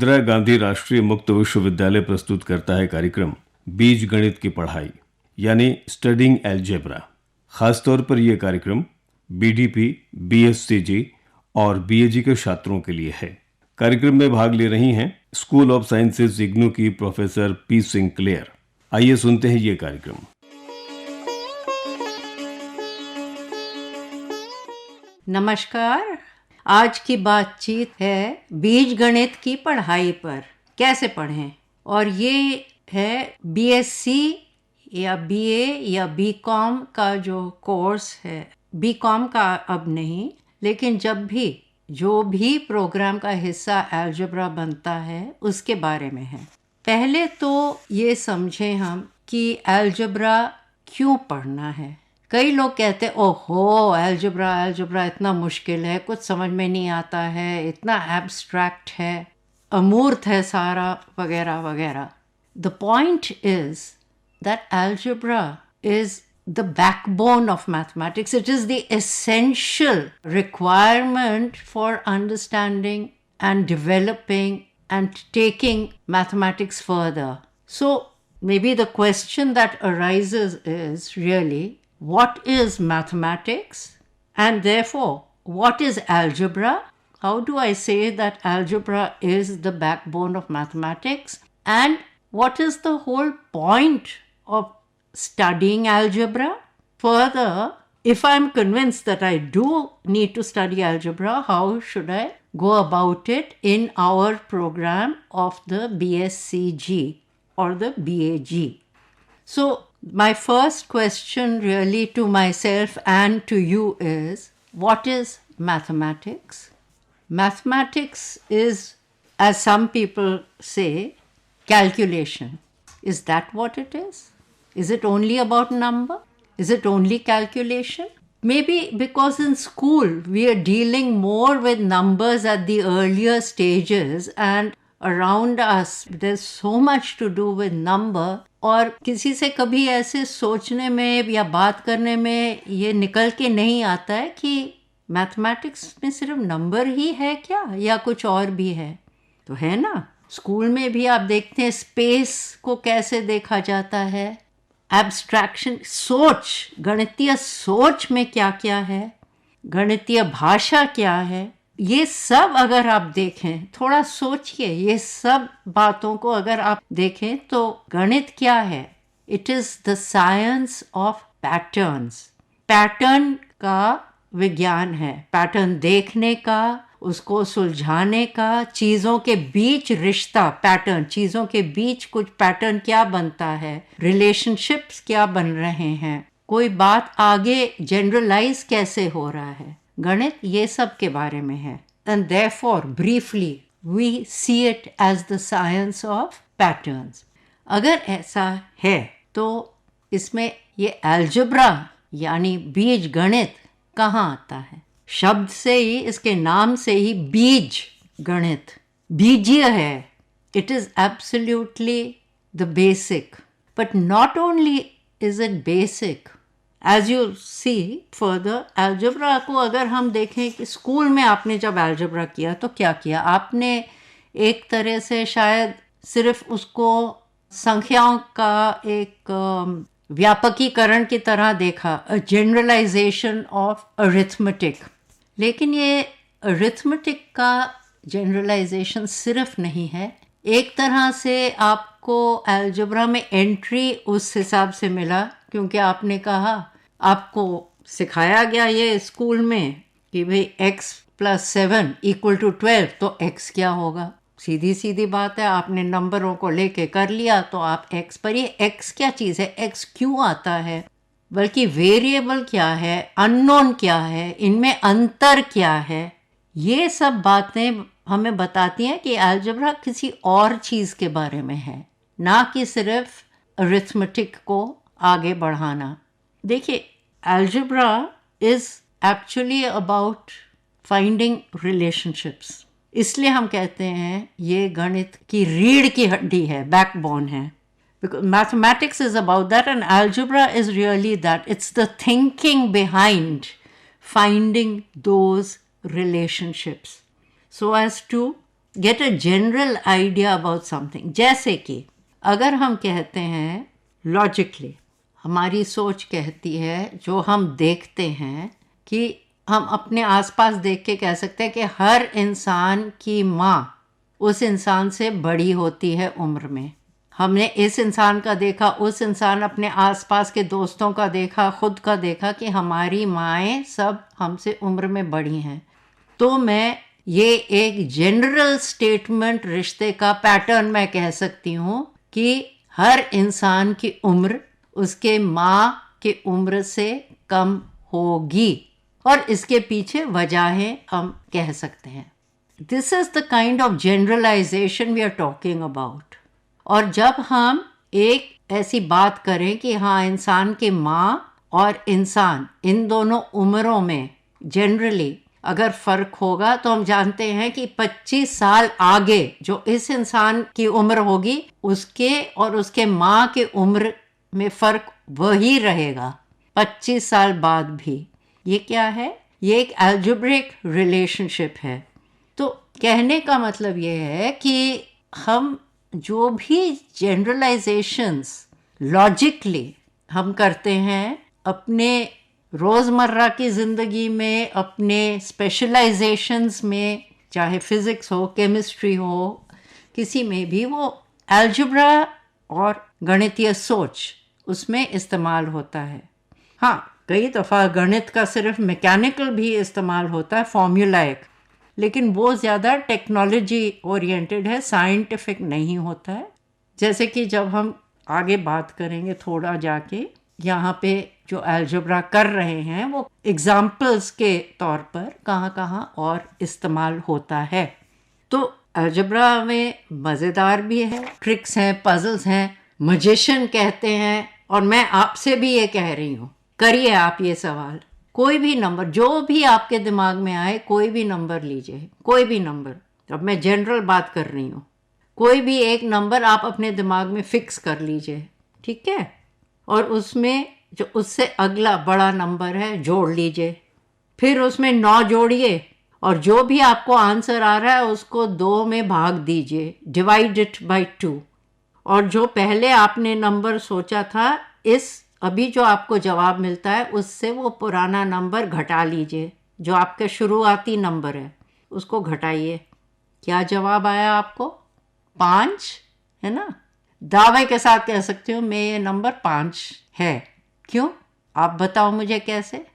इंदिरा गांधी राष्ट्रीय मुक्त विश्वविद्यालय प्रस्तुत करता है कार्यक्रम बीज गणित की पढ़ाई यानी स्टडिंग एल्जेब्रा। खासतौर पर यह कार्यक्रम बीडीपी, बीएससीजी और बीएजी के छात्रों के लिए है। कार्यक्रम में भाग ले रही हैं स्कूल ऑफ साइंसेज इग्नू की प्रोफेसर पी सिंक्लेयर। आइए सुनते हैं ये कार्यक्रम। नमस्कार। आज की बातचीत है बीज गणित की पढ़ाई पर, कैसे पढ़ें। और ये है बीएससी या बीए या बीकॉम का जो कोर्स है। बीकॉम का अब नहीं, लेकिन जब भी जो भी प्रोग्राम का हिस्सा अलजेब्रा बनता है उसके बारे में है। पहले तो ये समझें हम कि अलजेब्रा क्यों पढ़ना है। कई लोग कहते ओहो अलजेब्रा इतना मुश्किल है, कुछ समझ में नहीं आता है, इतना एब्स्ट्रैक्ट है, अमूर्त है सारा, वगैरह वगैरह। The point is that algebra is the backbone of mathematics. It is the essential requirement for understanding and developing and taking mathematics further. So maybe the question that arises is really, what is mathematics? And therefore, what is algebra? How do I say that algebra is the backbone of mathematics? And what is the whole point of studying algebra? Further, if I'm convinced that I do need to study algebra, how should I go about it in our program of the BSCG or the BAG? So, my first question really to myself and to you is, what is mathematics? Mathematics is, as some people say, calculation. Is that what it is? Is it only about number? Is it only calculation? Maybe because in school we are dealing more with numbers at the earlier stages and around us there's so much to do with number, और किसी से कभी ऐसे सोचने में या बात करने में ये निकल के नहीं आता है कि मैथमेटिक्स में सिर्फ नंबर ही है क्या या कुछ और भी है। तो है ना, स्कूल में भी आप देखते हैं स्पेस को कैसे देखा जाता है, एब्स्ट्रैक्शन, सोच, गणितीय सोच में क्या क्या है, गणितीय भाषा क्या है, ये सब अगर आप देखें, थोड़ा सोचिए, ये सब बातों को अगर आप देखें तो गणित क्या है? It is the science of patterns. Pattern का विज्ञान है, पैटर्न देखने का, उसको सुलझाने का, चीज़ों के बीच रिश्ता, पैटर्न, चीज़ों के बीच कुछ पैटर्न क्या बनता है, रिलेशनशिप्स क्या बन रहे हैं, कोई बात आगे जनरलाइज कैसे हो रहा है, गणित ये सब के बारे में है। And therefore briefly we see it as the science of patterns. अगर ऐसा है तो इसमें ये अलजेब्रा यानी बीज गणित कहाँ आता है? शब्द से ही, इसके नाम से ही बीज गणित, बीजीय है। It is absolutely the basic, but not only is it basic, as you see further algebra को अगर हम देखें कि स्कूल में आपने जब अलजेब्रा किया तो क्या किया आपने? एक तरह से शायद सिर्फ उसको संख्याओं का एक व्यापकीकरण की तरह देखा, अ जनरलाइजेशन ऑफ अरिथमेटिक। लेकिन ये अरिथमेटिक का जनरलाइजेशन सिर्फ नहीं है, एक तरह से आपको अलजेब्रा में एंट्री उस हिसाब से मिला क्योंकि आपने कहा, आपको सिखाया गया ये स्कूल में कि भाई x + 7 = 12, तो x क्या होगा? सीधी सीधी बात है, आपने नंबरों को लेके कर लिया तो आप x पर, ये x क्या चीज़ है, x क्यों आता है, बल्कि वेरिएबल क्या है, अननोन क्या है, इनमें अंतर क्या है, ये सब बातें हमें बताती हैं कि अलजेब्रा किसी और चीज़ के बारे में है, ना कि सिर्फ अरिथमेटिक को आगे बढ़ाना। देखिए, algebra is actually about finding relationships, इसलिए हम कहते हैं ये गणित की रीढ़ की हड्डी है, बैकबोन है। Because mathematics is about that and algebra is really that. It's the thinking behind finding those relationships so as to get a general idea about something. जैसे कि अगर हम कहते हैं लॉजिकली, हमारी सोच कहती है, जो हम देखते हैं कि हम अपने आसपास देख के कह सकते हैं कि हर इंसान की माँ उस इंसान से बड़ी होती है उम्र में। हमने इस इंसान का देखा, उस इंसान, अपने आसपास के दोस्तों का देखा, खुद का देखा कि हमारी माएँ सब हमसे उम्र में बड़ी हैं। तो मैं ये एक जनरल स्टेटमेंट, रिश्ते का पैटर्न मैं कह सकती हूँ कि हर इंसान की उम्र उसके माँ की उम्र से कम होगी, और इसके पीछे वजहें हम कह सकते हैं। This is the kind of generalization we are talking about. और जब हम एक ऐसी बात करें कि हाँ, इंसान की माँ और इंसान, इन दोनों उम्रों में जनरली अगर फ़र्क होगा, तो हम जानते हैं कि 25 साल आगे जो इस इंसान की उम्र होगी, उसके और उसके माँ के उम्र में फ़र्क वही रहेगा 25 साल बाद भी। ये क्या है? ये एक अलजेब्रिक रिलेशनशिप है। तो कहने का मतलब ये है कि हम जो भी जनरलाइजेशंस लॉजिकली हम करते हैं अपने रोज़मर्रा की ज़िंदगी में, अपने स्पेशलाइजेशंस में, चाहे फिज़िक्स हो, केमिस्ट्री हो, किसी में भी वो अलजेब्रा और गणितीय सोच उसमें इस्तेमाल होता है। हाँ, कई दफ़ा गणित का सिर्फ मैकेनिकल भी इस्तेमाल होता है, फॉर्मूलाइक, लेकिन वो ज़्यादा टेक्नोलॉजी ओरिएंटेड है, साइंटिफिक नहीं होता है। जैसे कि जब हम आगे बात करेंगे थोड़ा जाके, यहाँ पे जो अलजेब्रा कर रहे हैं वो एग्जाम्पल्स के तौर पर कहाँ कहाँ और इस्तेमाल होता है। तो अलजेब्रा में मज़ेदार भी है, ट्रिक्स हैं, पजल्स हैं, मजिशियन कहते हैं। और मैं आपसे भी ये कह रही हूँ, करिए आप ये सवाल, कोई भी नंबर जो भी आपके दिमाग में आए, कोई भी नंबर लीजिए, कोई भी नंबर। अब मैं जनरल बात कर रही हूँ, कोई भी एक नंबर आप अपने दिमाग में फिक्स कर लीजिए, ठीक है? और उसमें जो उससे अगला बड़ा नंबर है जोड़ लीजिए, फिर उसमें 9 जोड़िए, और जो भी आपको आंसर आ रहा है उसको 2 में भाग दीजिए, डिवाइड इट बाय 2। और जो पहले आपने नंबर सोचा था, इस अभी जो आपको जवाब मिलता है उससे वो पुराना नंबर घटा लीजिए, जो आपका शुरुआती नंबर है उसको घटाइए। क्या जवाब आया आपको? 5, है ना? दावे के साथ कह सकती हूँ मैं ये नंबर 5 है। क्यों? आप बताओ मुझे कैसे?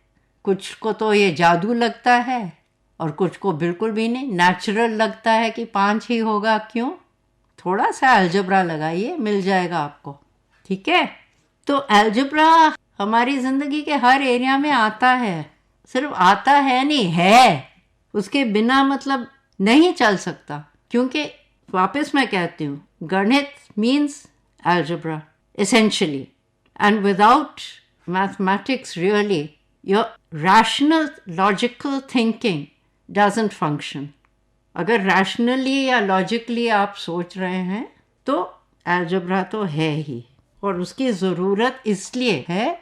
कुछ को तो ये जादू लगता है और कुछ को बिल्कुल भी नहीं, नेचुरल लगता है कि 5 ही होगा। क्यों? थोड़ा सा अलजेब्रा लगाइए, मिल जाएगा आपको, ठीक है? तो अलजेब्रा हमारी ज़िंदगी के हर एरिया में आता है। सिर्फ आता है नहीं, है, उसके बिना मतलब नहीं चल सकता। क्योंकि वापस मैं कहती हूँ, गणित means algebra essentially, and without mathematics really your rational logical thinking doesn't function. अगर रैशनली या लॉजिकली आप सोच रहे हैं तो अलजेब्रा तो है ही, और उसकी ज़रूरत इसलिए है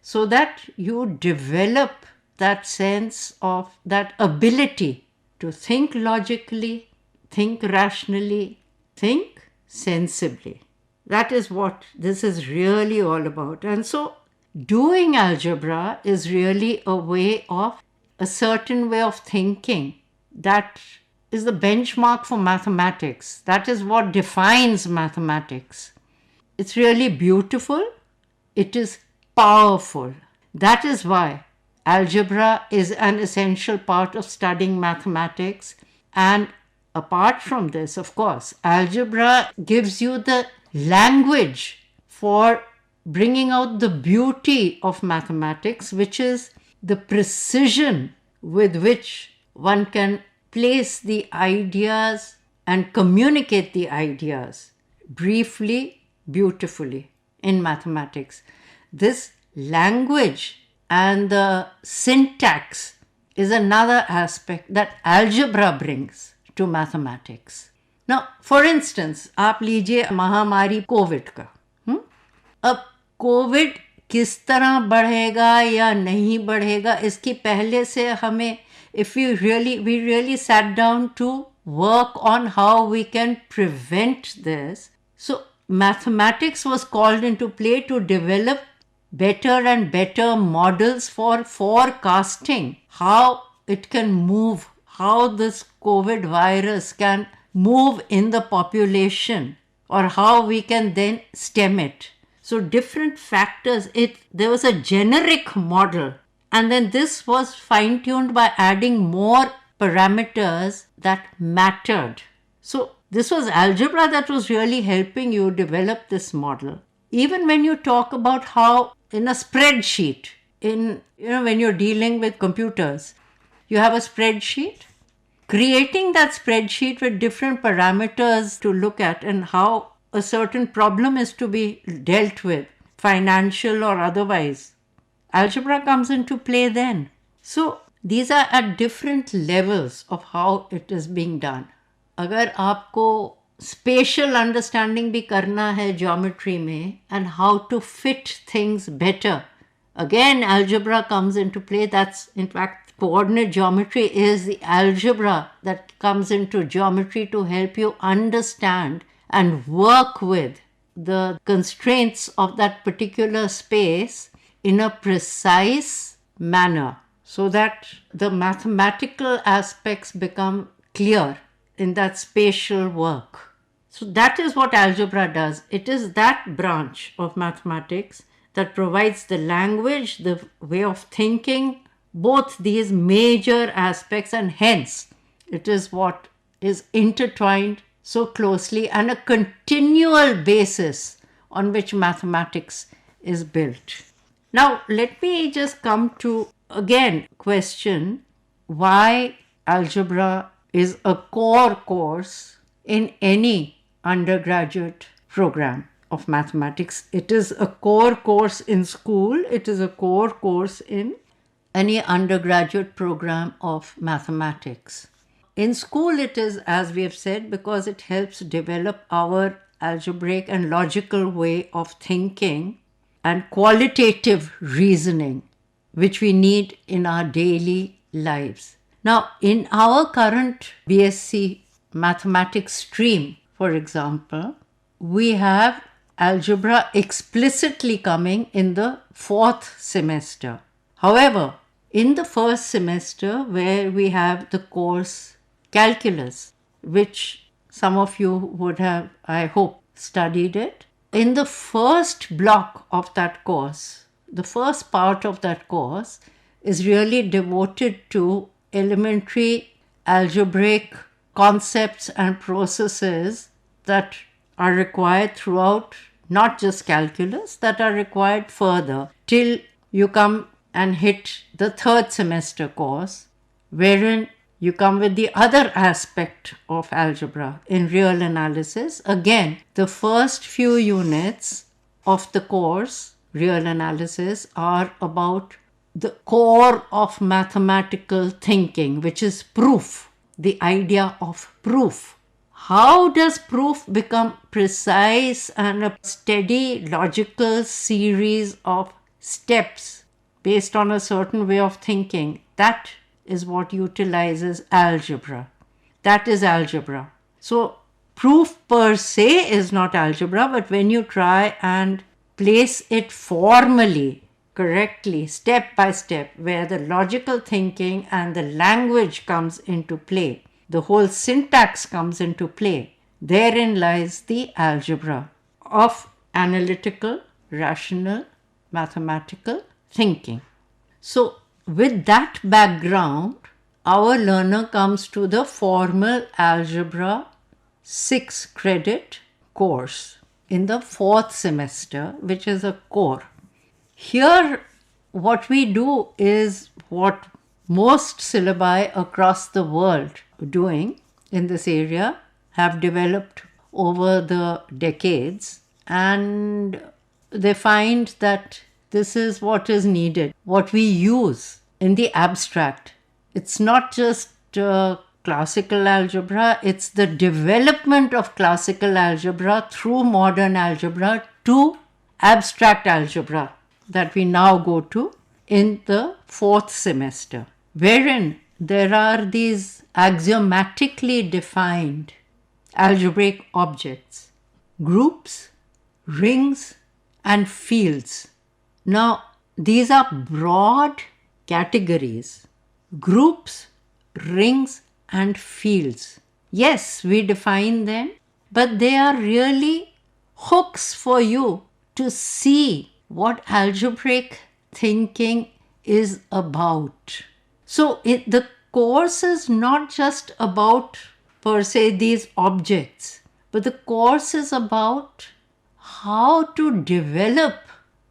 so that you develop that sense of that ability to think logically, think rationally, think sensibly. That is what this is really all about. And so doing algebra is really a way of, a certain way of thinking that is the benchmark for mathematics. That is what defines mathematics. It's really beautiful. It is powerful. That is why algebra is an essential part of studying mathematics. And apart from this, of course, algebra gives you the language for bringing out the beauty of mathematics, which is the precision with which one can place the ideas and communicate the ideas briefly, beautifully in mathematics. This language and the syntax is another aspect that algebra brings to mathematics. Now, for instance, आप लीजिए महामारी Covid का। अब Covid किस तरह बढ़ेगा या नहीं बढ़ेगा, इसकी पहले से हमें, if we really sat down to work on how we can prevent this. So mathematics was called into play to develop better and better models for forecasting how it can move, how this COVID virus can move in the population, or how we can then stem it. So different factors, there was a generic model, and then this was fine-tuned by adding more parameters that mattered. So this was algebra that was really helping you develop this model. Even when you talk about how in a spreadsheet, when you're dealing with computers, you have a spreadsheet. Creating that spreadsheet with different parameters to look at and how a certain problem is to be dealt with, financial or otherwise, algebra comes into play then. So these are at different levels of how it is being done. अगर आपको spatial understanding भी करना है geometry में and how to fit things better, again algebra comes into play. That's in fact coordinate geometry is the algebra that comes into geometry to help you understand and work with the constraints of that particular space in a precise manner so that the mathematical aspects become clear in that spatial work. So that is what algebra does. It is that branch of mathematics that provides the language, the way of thinking, both these major aspects, and hence it is what is intertwined so closely and a continual basis on which mathematics is built. Now, let me just come to, again, question why algebra is a core course in any undergraduate program of mathematics. It is a core course in school. It is a core course in any undergraduate program of mathematics. In school, it is, as we have said, because it helps develop our algebraic and logical way of thinking and qualitative reasoning, which we need in our daily lives. Now, in our current BSc mathematics stream, for example, we have algebra explicitly coming in the 4th semester. However, in the first semester, where we have the course calculus, which some of you would have, I hope, studied it, in the first block of that course, the first part of that course is really devoted to elementary algebraic concepts and processes that are required throughout, not just calculus, that are required further till you come and hit the 3rd semester course, wherein you come with the other aspect of algebra in real analysis. Again, the first few units of the course, real analysis, are about the core of mathematical thinking, which is proof, the idea of proof. How does proof become precise and a steady logical series of steps based on a certain way of thinking? That is what utilizes algebra. That is algebra. So proof per se is not algebra, but when you try and place it formally, correctly, step by step, where the logical thinking and the language comes into play, the whole syntax comes into play, therein lies the algebra of analytical, rational, mathematical thinking. So with that background, our learner comes to the formal algebra 6 credit course in the 4th semester, which is a core. Here, what we do is what most syllabi across the world doing in this area have developed over the decades, and they find that this is what is needed, what we use in the abstract. It's not just classical algebra, it's the development of classical algebra through modern algebra to abstract algebra that we now go to in the 4th semester, wherein there are these axiomatically defined algebraic objects, groups, rings, and fields. Now, these are broad categories: groups, rings, and fields. Yes, we define them, but they are really hooks for you to see what algebraic thinking is about. So the course is not just about per se these objects, but the course is about how to develop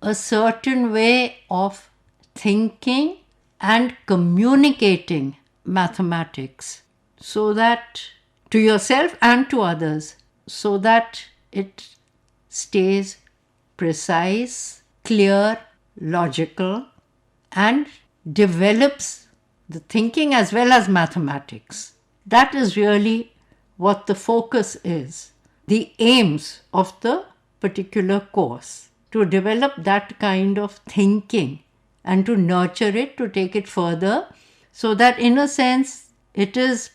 a certain way of thinking and communicating mathematics, so that to yourself and to others, so that it stays precise, clear, logical, and develops the thinking as well as mathematics. That is really what the focus is, the aims of the particular course, to develop that kind of thinking and to nurture it, to take it further, so that in a sense it is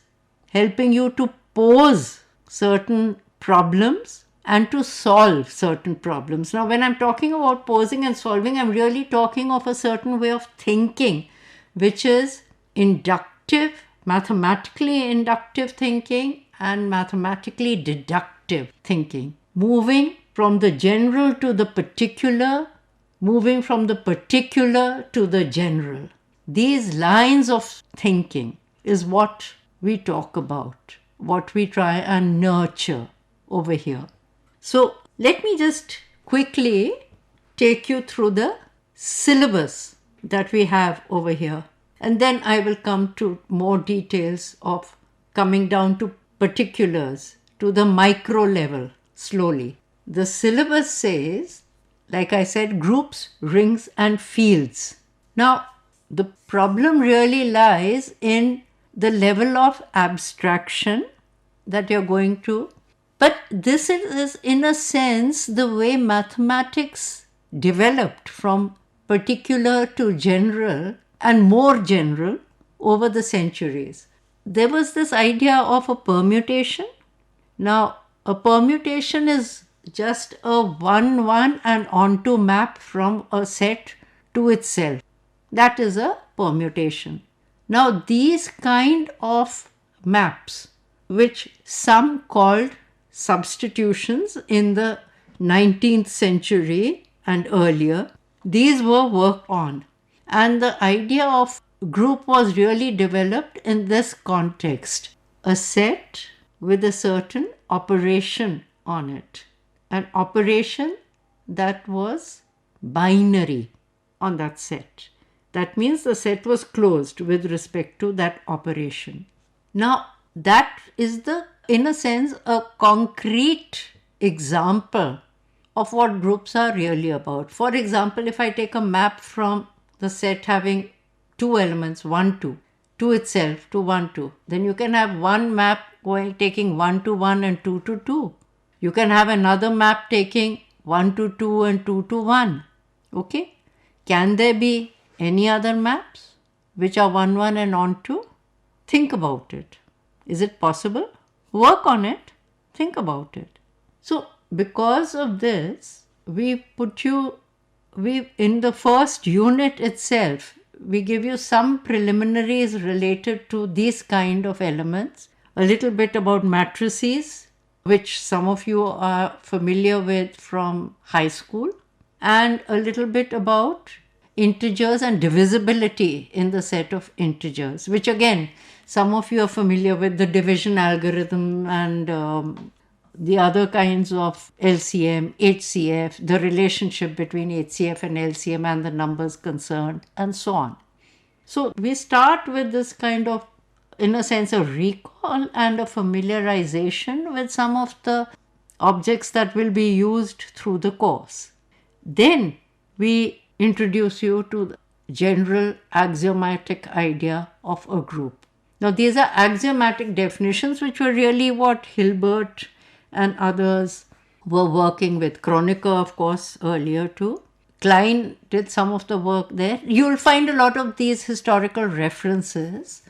helping you to pose certain problems and to solve certain problems. Now, when I'm talking about posing and solving, I'm really talking of a certain way of thinking, which is inductive, mathematically inductive thinking and mathematically deductive thinking, moving from the general to the particular, moving from the particular to the general. These lines of thinking is what we talk about, what we try and nurture over here. So let me just quickly take you through the syllabus that we have over here, and then I will come to more details of coming down to particulars, to the micro level slowly. The syllabus says, like I said, groups, rings, and fields. Now, the problem really lies in the level of abstraction that you're going to. But this is, in a sense, the way mathematics developed from particular to general and more general over the centuries. There was this idea of a permutation. Now, a permutation is just a 1-1 and onto map from a set to itself. That is a permutation. Now, these kind of maps, which some called substitutions in the 19th century and earlier, these were worked on. And the idea of group was really developed in this context: a set with a certain operation on it, an operation that was binary on that set. That means the set was closed with respect to that operation. Now, that is in a sense, a concrete example of what groups are really about. For example, if I take a map from the set having two elements, 1, 2, to itself, to 1, 2, then you can have one map taking 1 to 1 and 2 to 2. You can have another map taking 1 to 2 and 2 to 1. Okay? Can there be any other maps which are 1, 1 and on 2? Think about it. Is it possible? Work on it. Think about it. So, because of this, we in the first unit itself, we give you some preliminaries related to these kind of elements, a little bit about matrices, which some of you are familiar with from high school, and a little bit about integers and divisibility in the set of integers, which again, some of you are familiar with the division algorithm and the other kinds of LCM, HCF, the relationship between HCF and LCM and the numbers concerned, and so on. So we start with this kind of, in a sense, a recall and a familiarization with some of the objects that will be used through the course. Then we introduce you to the general axiomatic idea of a group. Now, these are axiomatic definitions which were really what Hilbert and others were working with. Kronecker, of course, earlier too. Klein did some of the work there. You'll find a lot of these historical references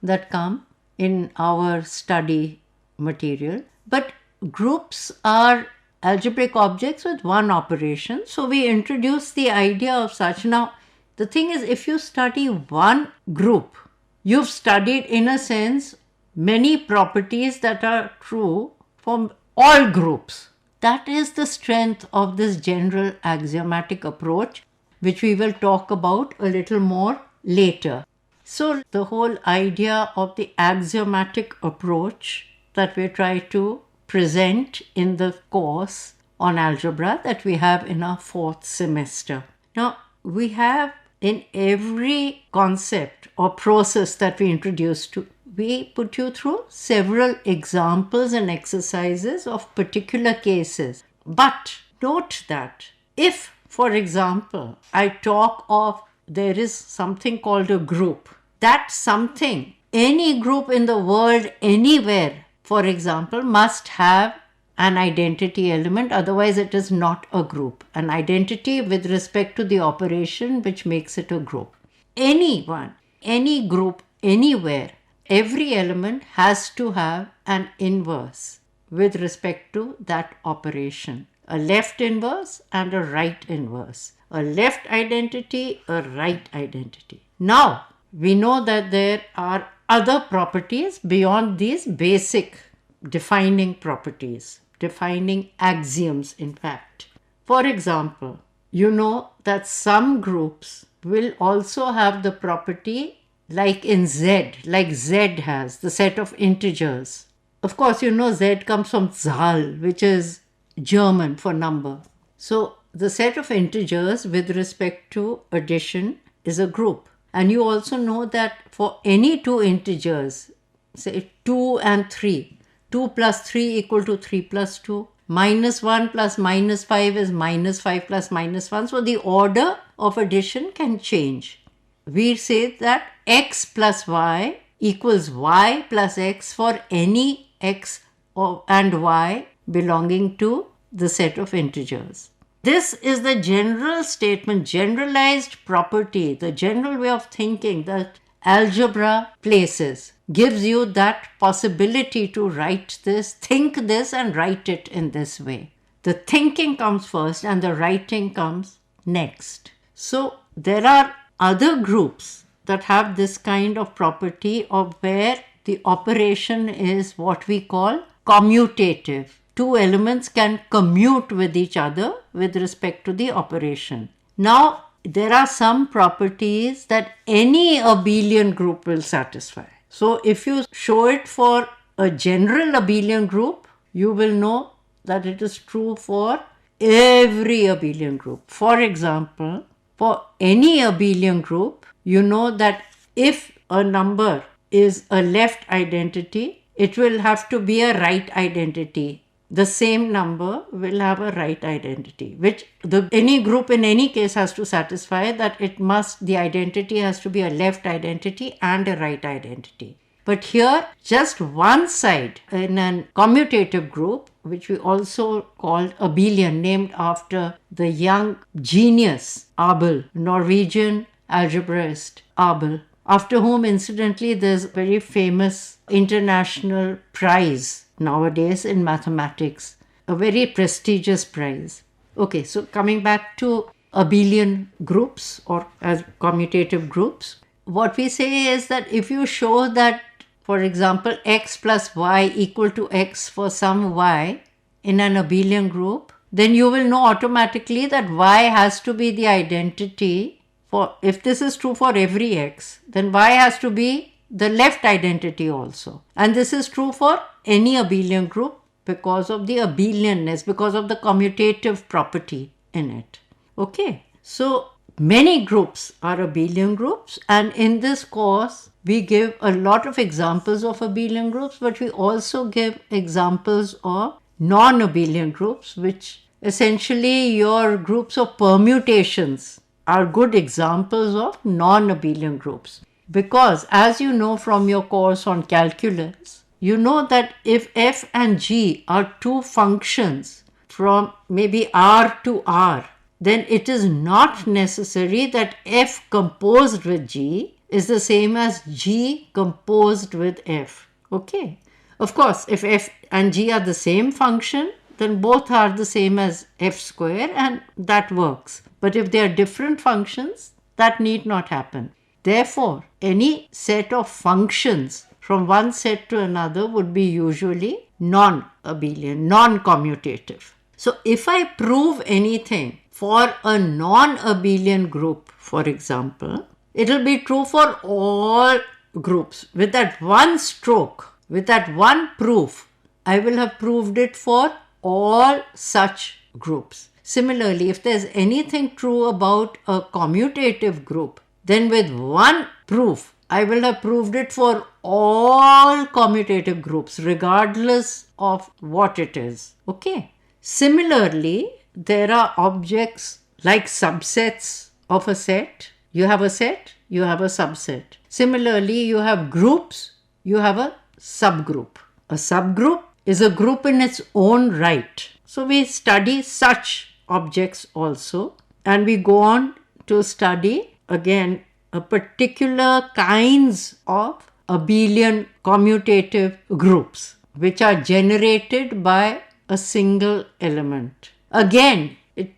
that come in our study material. But groups are algebraic objects with one operation. So we introduce the idea of such. Now, the thing is, if you study one group, you've studied, in a sense, many properties that are true for all groups. That is the strength of this general axiomatic approach, which we will talk about a little more later. So the whole idea of the axiomatic approach that we try to present in the course on algebra that we have in our 4th semester. Now, we have in every concept or process that we introduce to, we put you through several examples and exercises of particular cases. But note that if, for example, I talk of there is something called a group, that something, any group in the world, anywhere, for example, must have an identity element, otherwise it is not a group. An identity with respect to the operation which makes it a group. Anyone, any group, anywhere, every element has to have an inverse with respect to that operation. A left inverse and a right inverse. A left identity, a right identity. Now, we know that there are other properties beyond these basic defining properties, defining axioms, in fact. For example, you know that some groups will also have the property like in Z, like Z has, the set of integers. Of course, you know Z comes from Zahl, which is German for number. So the set of integers with respect to addition is a group. And you also know that for any two integers, say 2 and 3, 2 plus 3 equal to 3 plus 2, minus 1 plus minus 5 is minus 5 plus minus 1. So the order of addition can change. We say that x plus y equals y plus x for any x and y belonging to the set of integers. This is the general statement, generalized property, the general way of thinking that algebra places, gives you that possibility to write this, think this and write it in this way. The thinking comes first and the writing comes next. So there are other groups that have this kind of property of where the operation is what we call commutative. Two elements can commute with each other with respect to the operation. Now, there are some properties that any abelian group will satisfy. So, if you show it for a general abelian group, you will know that it is true for every abelian group. For example, for any abelian group, you know that if a number is a left identity, it will have to be a right identity. The same number will have a right identity, which any group in any case has to satisfy that the identity has to be a left identity and a right identity. But here, just one side in a commutative group, which we also called abelian, named after the young genius Abel, Norwegian algebraist Abel, after whom incidentally there's a very famous international prize nowadays in mathematics, a very prestigious prize. Okay, so coming back to abelian groups or as commutative groups, what we say is that if you show that, for example, x plus y equal to x for some y in an abelian group, then you will know automatically that y has to be the identity for, if this is true for every x, then y has to be the left identity also. And this is true for any abelian group because of the abelianness, because of the commutative property in it. Okay, so many groups are abelian groups, and in this course we give a lot of examples of abelian groups, but we also give examples of non-abelian groups, which essentially your groups of permutations are good examples of non-abelian groups. Because as you know from your course on calculus, you know that if f and g are two functions from maybe r to r, then it is not necessary that f composed with g is the same as G composed with F. Okay. Of course, if F and G are the same function, then both are the same as F square and that works. But if they are different functions, that need not happen. Therefore, any set of functions from one set to another would be usually non-abelian, non-commutative. So if I prove anything for a non-abelian group, for example, it will be true for all groups. With that one stroke, with that one proof, I will have proved it for all such groups. Similarly, if there's anything true about a commutative group, then with one proof, I will have proved it for all commutative groups, regardless of what it is. Okay. Similarly, there are objects like subsets of a set. You have a set, you have a subset. Similarly, you have groups, you have a subgroup. A subgroup is a group in its own right. So we study such objects also, and we go on to study again a particular kinds of abelian commutative groups which are generated by a single element. Again,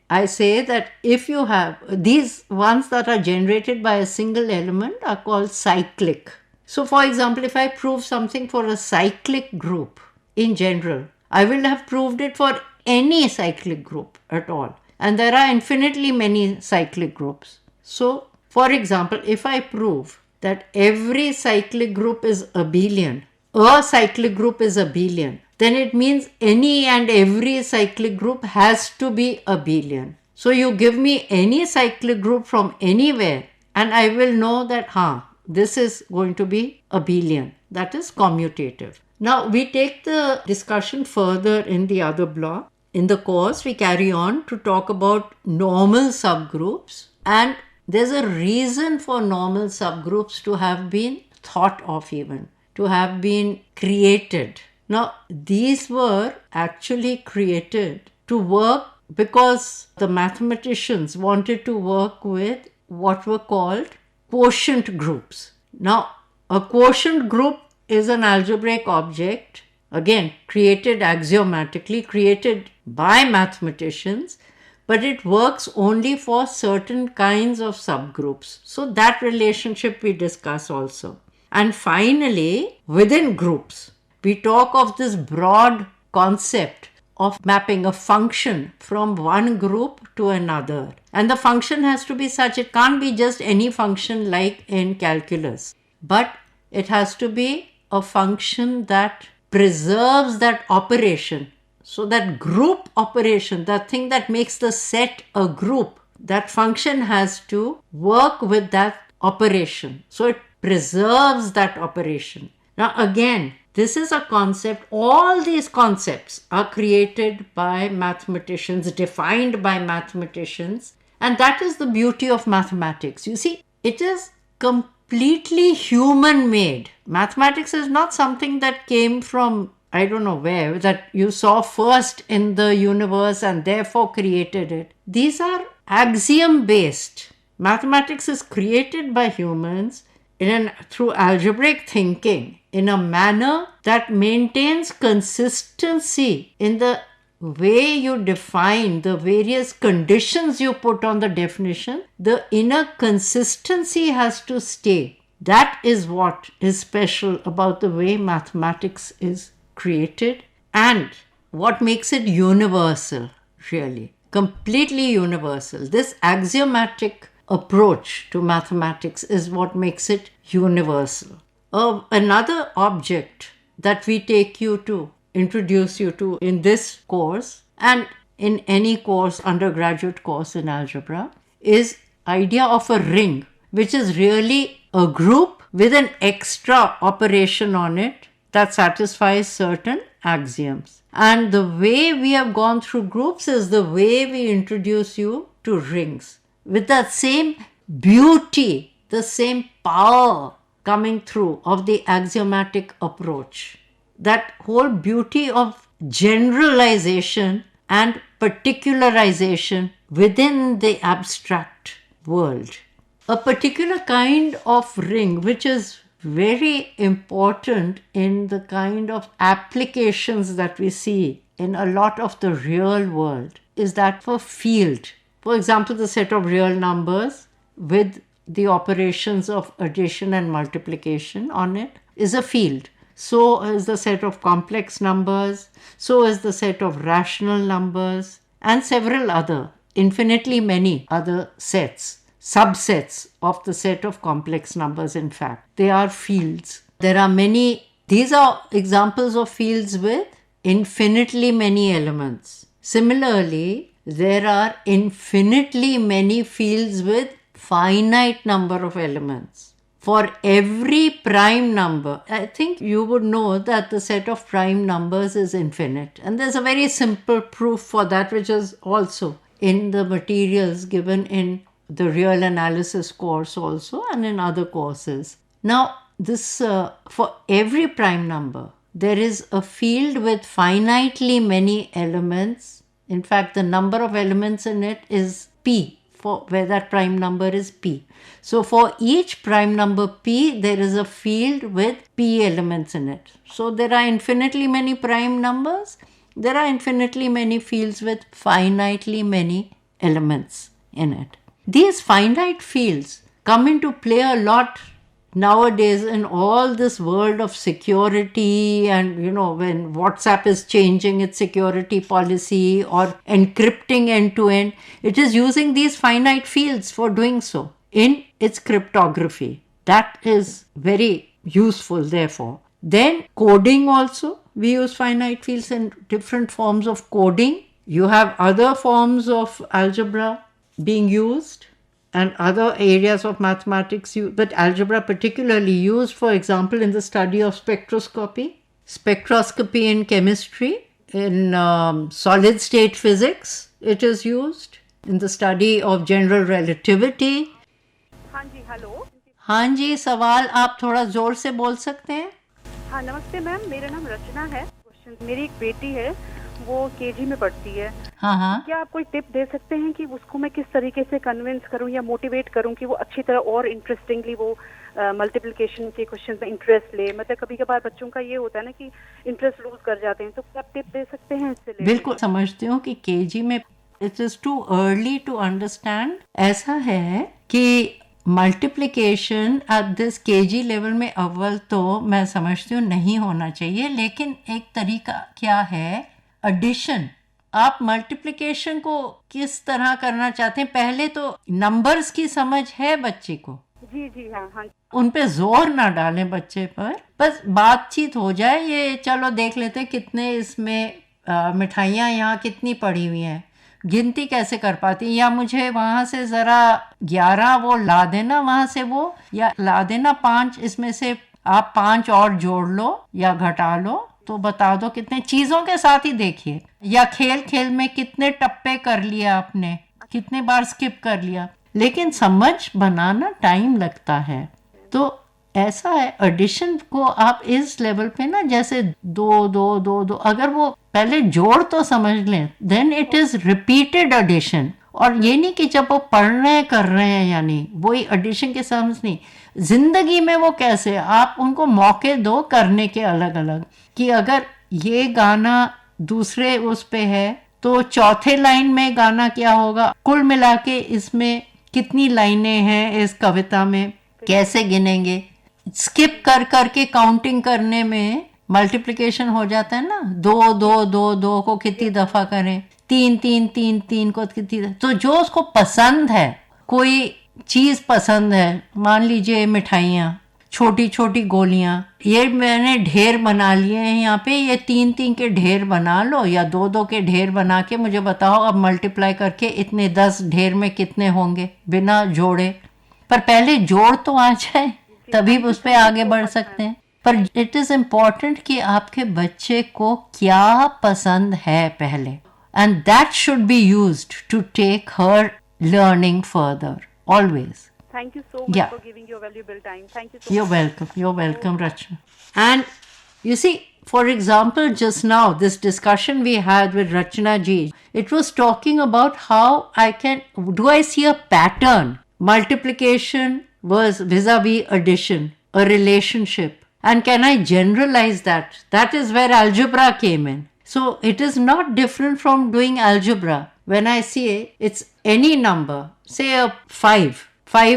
I say that if you have these ones that are generated by a single element are called cyclic. So for example, if I prove something for a cyclic group in general, I will have proved it for any cyclic group at all. And there are infinitely many cyclic groups. So for example, if I prove that every cyclic group is abelian, a cyclic group is abelian, then it means any and every cyclic group has to be abelian. So you give me any cyclic group from anywhere and I will know that this is going to be abelian. That is commutative. Now we take the discussion further in the other block. In the course, we carry on to talk about normal subgroups, and there's a reason for normal subgroups to have been thought of, even to have been created. Now, these were actually created to work because the mathematicians wanted to work with what were called quotient groups. Now, a quotient group is an algebraic object, again, created axiomatically, created by mathematicians, but it works only for certain kinds of subgroups. So that relationship we discuss also. And finally, within groups, we talk of this broad concept of mapping a function from one group to another. And the function has to be such, it can't be just any function like in calculus, but it has to be a function that preserves that operation. So that group operation, that thing that makes the set a group, that function has to work with that operation. So it preserves that operation. Now again, this is a concept, all these concepts are created by mathematicians, defined by mathematicians, and that is the beauty of mathematics. You see, it is completely human made. Mathematics is not something that came from I don't know where, that you saw first in the universe and therefore created it. These are axiom based. Mathematics is created by humans through algebraic thinking in a manner that maintains consistency in the way you define the various conditions you put on the definition. The inner consistency has to stay. That is what is special about the way mathematics is created and what makes it universal, really, completely universal. This axiomatic approach to mathematics is what makes it universal. Another object that we introduce you to in this course and in any course, undergraduate course in algebra, is idea of a ring, which is really a group with an extra operation on it that satisfies certain axioms. And the way we have gone through groups is the way we introduce you to rings. With that same beauty, the same power coming through of the axiomatic approach. That whole beauty of generalization and particularization within the abstract world. a particular kind of ring which is very important in the kind of applications that we see in a lot of the real world is that for field. For example, the set of real numbers with the operations of addition and multiplication on it is a field. So is the set of complex numbers, so is the set of rational numbers, and several other, infinitely many other sets, subsets of the set of complex numbers, in fact. They are fields. There are many, these are examples of fields with infinitely many elements. Similarly, there are infinitely many fields with finite number of elements. For every prime number, I think you would know that the set of prime numbers is infinite. And there's a very simple proof for that, which is also in the materials given in the real analysis course also and in other courses. Now, this for every prime number, there is a field with finitely many elements. In fact, the number of elements in it is p, for where that prime number is p. So for each prime number p, there is a field with p elements in it. So there are infinitely many prime numbers. There are infinitely many fields with finitely many elements in it. These finite fields come into play a lot nowadays in all this world of security, and when WhatsApp is changing its security policy or encrypting end to end, it is using these finite fields for doing so in its cryptography. That is very useful, therefore. Then coding also, we use finite fields in different forms of coding. You have other forms of algebra being used and other areas of mathematics, but algebra particularly used, for example, in the study of spectroscopy in chemistry, in solid state physics, it is used in the study of general relativity. हाँ जी, hello. हाँ जी, सवाल आप थोड़ा जोर से बोल सकते हैं? हाँ, नमस्ते मैम, मेरा नाम रचना है। मेरी एक बेटी है, वो केजी में पढ़ती है। हाँ। क्या आप कोई टिप दे सकते हैं कि उसको मैं किस तरीके से कन्विंस करूं या मोटिवेट करूं कि वो अच्छी तरह और इंटरेस्टिंगली वो मल्टीप्लिकेशन के क्वेश्चन में इंटरेस्ट ले? मतलब कभी कभार बच्चों का ये होता है ना कि इंटरेस्ट लूज कर जाते हैं, तो क्या आप टिप दे सकते हैं इससे? बिल्कुल समझती हूँ कि केजी में it is too early to understand. ऐसा है कि multiplication at this KG level में अव्वल तो मैं समझती हूँ नहीं होना चाहिए, लेकिन एक तरीका क्या है, एडिशन। आप मल्टीप्लिकेशन को किस तरह करना चाहते हैं, पहले तो नंबर्स की समझ है बच्चे को? जी हाँ। उन पे जोर ना डालें बच्चे पर, बस बातचीत हो जाए, ये चलो देख लेते हैं कितने इसमें मिठाइयाँ यहाँ कितनी पड़ी हुई हैं, गिनती कैसे कर पाती, या मुझे वहाँ से ज़रा 11 वो ला देना वहाँ से वो, या ला देना 5, इसमें से आप 5 और जोड़ लो या घटा लो तो बता दो कितने। चीज़ों के साथ ही देखिए, या खेल में कितने टप्पे कर लिया आपने, कितने बार स्किप कर लिया, लेकिन समझ बनाना टाइम लगता है। तो ऐसा है, एडिशन को आप इस लेवल पे ना, जैसे 2 2 2 2, अगर वो पहले जोड़ तो समझ लें, then it is repeated addition. और ये नहीं कि जब वो पढ़ रहे हैं कर रहे हैं, यानी वही एडिशन के समझ नहीं, जिंदगी में वो कैसे, आप उनको मौके दो करने के अलग अलग, कि अगर ये गाना दूसरे उस पे है तो चौथे लाइन में गाना क्या होगा, कुल मिला के इसमें कितनी लाइनें हैं इस कविता में, कैसे गिनेंगे। स्किप कर करके काउंटिंग करने में मल्टीप्लिकेशन हो जाता है ना, 2 2 2 2 को कितनी दफा करें, 3 3 3 3 को कितनी, तो जो उसको पसंद है, कोई चीज पसंद है, मान लीजिए मिठाइयाँ, छोटी छोटी गोलियां, ये मैंने ढेर बना लिए हैं यहाँ पे, ये 3 3 के ढेर बना लो या 2 2 के ढेर बना के मुझे बताओ अब मल्टीप्लाई करके इतने 10 ढेर में कितने होंगे बिना जोड़े। पर पहले जोड़ तो आ जाए तभी उस पर आगे बढ़ सकते हैं। पर इट इज इम्पॉर्टेंट कि आपके बच्चे को क्या पसंद है पहले, and that should be used to take her learning further always. Thank you so much for giving your valuable time. Thank you so much. You're welcome, Rachna. And you see, for example, just now, this discussion we had with Rachna ji, it was talking about how do I see a pattern multiplication was vis-a-vis addition, a relationship. And can I generalize that? That is where algebra came in. So it is not different from doing algebra. When I say it's any number, say a 5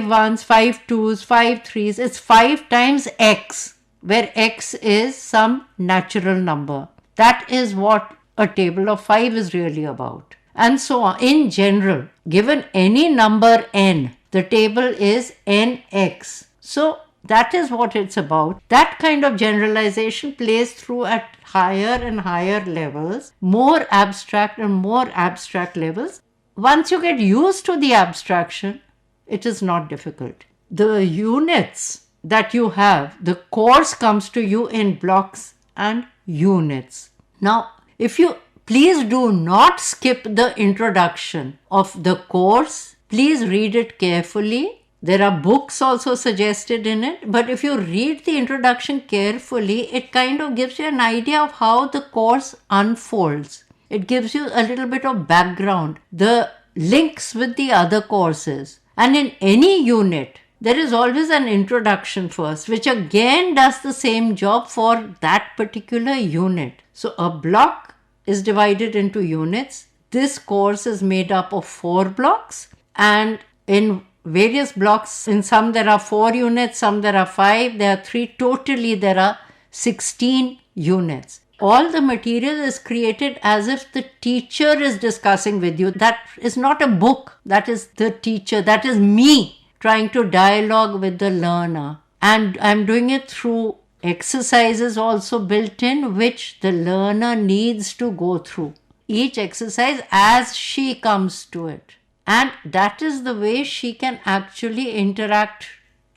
ones, 5 twos, 5 threes, it's 5 times x, where x is some natural number. That is what a table of 5 is really about. And so on. In general, given any number n, the table is nx. So that is what it's about. That kind of generalization plays through at higher and higher levels, more abstract and more abstract levels. Once you get used to the abstraction, it is not difficult. The units that you have, the course comes to you in blocks and units. Now, if you please do not skip the introduction of the course. Please read it carefully. There are books also suggested in it, but if you read the introduction carefully, it kind of gives you an idea of how the course unfolds. It gives you a little bit of background, the links with the other courses. And in any unit, there is always an introduction first, which again does the same job for that particular unit. So a block is divided into units. This course is made up of 4 blocks, and in various blocks, in some there are 4 units, some there are 5, there are 3, totally there are 16 units. All the material is created as if the teacher is discussing with you. That is not a book, that is the teacher, that is me trying to dialogue with the learner. And I'm doing it through exercises also built in, which the learner needs to go through. Each exercise as she comes to it. And that is the way she can actually interact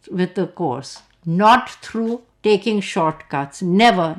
with the course. Not through taking shortcuts. Never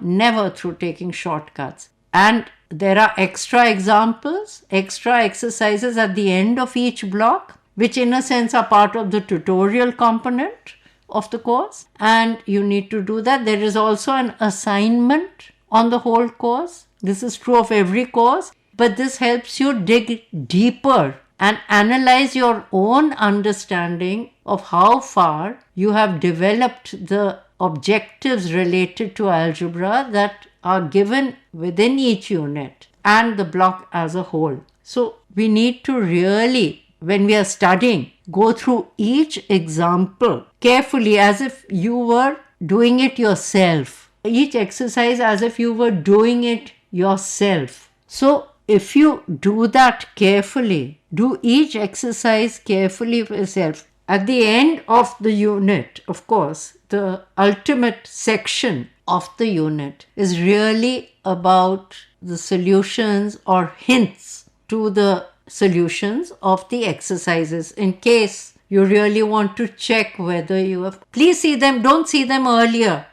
through taking shortcuts. And there are extra examples, extra exercises at the end of each block, which in a sense are part of the tutorial component of the course. And you need to do that. There is also an assignment on the whole course. This is true of every course, but this helps you dig deeper and analyze your own understanding of how far you have developed the objectives related to algebra that are given within each unit and the block as a whole. So we need to really, when we are studying, go through each example carefully as if you were doing it yourself. Each exercise as if you were doing it yourself. So if you do that carefully, do each exercise carefully for yourself. At the end of the unit, of course, the ultimate section of the unit is really about the solutions or hints to the solutions of the exercises. In case you really want to check whether you have, please see them, don't see them earlier.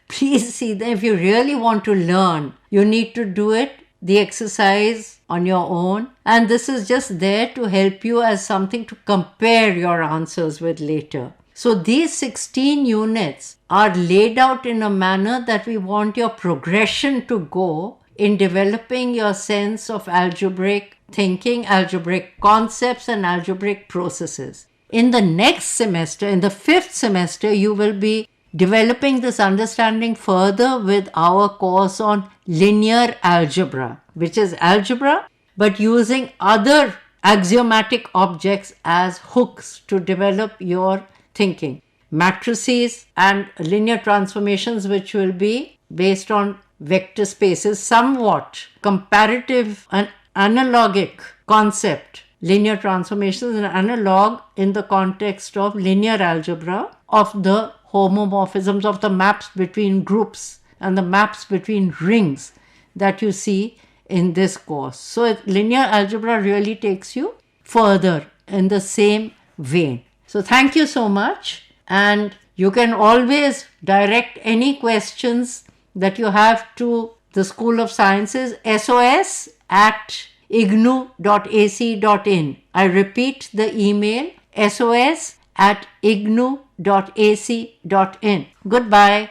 Please see them. If you really want to learn, you need to do it, the exercise on your own, and this is just there to help you as something to compare your answers with later. So these 16 units are laid out in a manner that we want your progression to go in developing your sense of algebraic thinking, algebraic concepts and algebraic processes. In the next semester, in the 5th semester, you will be developing this understanding further with our course on linear algebra, which is algebra, but using other axiomatic objects as hooks to develop your thinking. Matrices and linear transformations, which will be based on vector spaces, somewhat comparative and analogic concept. Linear transformations and analog in the context of linear algebra of the homomorphisms of the maps between groups and the maps between rings that you see in this course. So linear algebra really takes you further in the same vein. So thank you so much, and you can always direct any questions that you have to the School of Sciences, sos@ignu.ac.in. I repeat the email, sos@ignu.ac.in. Goodbye.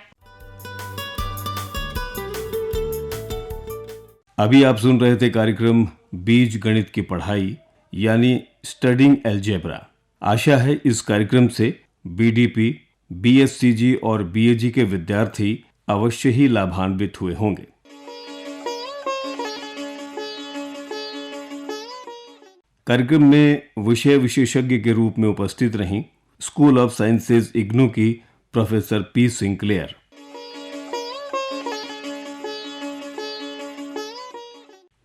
अभी आप सुन रहे थे कार्यक्रम बीज गणित की पढ़ाई यानी स्टडिंग एल्जेब्रा। आशा है इस कार्यक्रम से बीडीपी, बीएससीजी और बीएजी के विद्यार्थी अवश्य ही लाभान्वित हुए होंगे। कार्यक्रम में विषय विशेषज्ञ के रूप में उपस्थित रहीं स्कूल ऑफ साइंसेज इग्नू की प्रोफेसर पी सिंक्लेयर।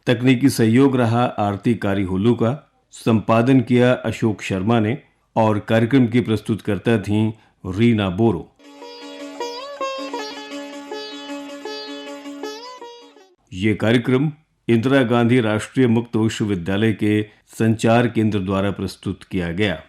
तकनीकी सहयोग रहा आरती कारीहुलू का, संपादन किया अशोक शर्मा ने और कार्यक्रम की प्रस्तुतकर्ता थीं रीना बोरो। ये कार्यक्रम इंदिरा गांधी राष्ट्रीय मुक्त विश्वविद्यालय के संचार केंद्र द्वारा प्रस्तुत किया गया।